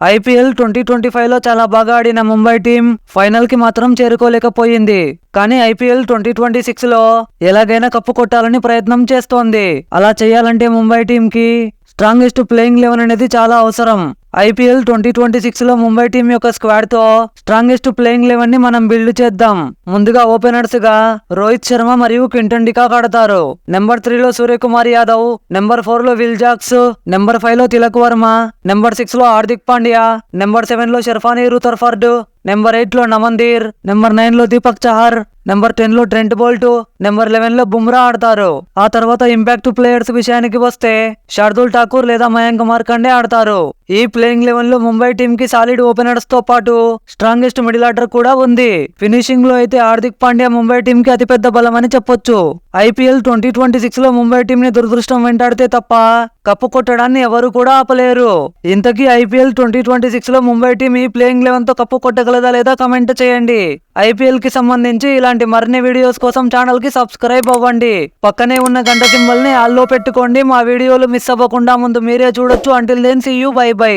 IPL 2025లో చాలా బాగా ఆడిన ముంబై టీం ఫైనల్ కి మాత్రం చేరుకోలేకపోయింది. కానీ ఐపీఎల్ 2026లో ఎలాగైనా కప్పు కొట్టాలని ప్రయత్నం చేస్తోంది. అలా చేయాలంటే ముంబై టీం కి స్ట్రాంగెస్ట్ ప్లేయింగ్ 11 అనేది చాలా అవసరం. ఐపీఎల్ 2026లో ముంబై టీం యొక్క స్క్వాడ్ తో స్ట్రాంగెస్ట్ ప్లేయింగ్ 11 ని మనం బిల్డ్ చేద్దాం. ముందుగా ఓపెనర్స్ గా రోహిత్ శర్మ మరియు క్వింటన్ డికాక్ ఆడతారు. నెంబర్ 3లో సూర్యకుమార్ యాదవ్, నెంబర్ 4లో విల్ జాక్స్, నెంబర్ 5లో తిలక్ వర్మ, నెంబర్ 6లో హార్దిక్ పాండ్యా, నెంబర్ 7లో షర్ఫానీ రుతర్ఫర్డ్, నెంబర్ 8లో నమన్దీర్, నెంబర్ 9లో దీపక్ చహర్, నెంబర్ 10లో ట్రెంట్ బోల్ట్, నెంబర్ 11లో బుమ్రా ఆడతారు. ఆ తర్వాత ఇంపాక్ట్ ప్లేయర్స్ విషయానికి వస్తే శార్దుల్ ఠాకూర్ లేదా మయాంక్ మార్కండే ఆడతారు. ఈ ప్లేయింగ్ 11 లో ముంబై టీం కి సాలిడ్ ఓపెనర్స్ తో పాటు స్ట్రాంగెస్ట్ మిడిల్ ఆర్డర్ కూడా ఉంది. ఫినిషింగ్ లో అయితే హార్దిక్ పాండ్యా ముంబై టీం కి అతిపెద్ద బలం అని చెప్పొచ్చు. ఐపీఎల్ 2026లో ముంబై టీం ని దురదృష్టం వెంటాడితే తప్ప కప్పు కొట్టడాన్ని ఎవరు కూడా ఆపలేరు. ఇంతకీ ఐపీఎల్ 2026లో ముంబై టీం ఈ ప్లేయింగ్ 11 తో కప్పు కొట్టగలదా లేదా కమెంట్ చేయండి. ఐపీఎల్ కి సంబంధించి ఇలాంటి మరిన్ని వీడియోస్ కోసం ఛానల్ కి సబ్స్క్రైబ్ అవ్వండి. పక్కనే ఉన్న గంట సింబల్ ని ఆల్లో పెట్టుకోండి. మా వీడియోలు మిస్ అవ్వకుండా ముందు మీరే చూడొచ్చు. Until then see you, bye by.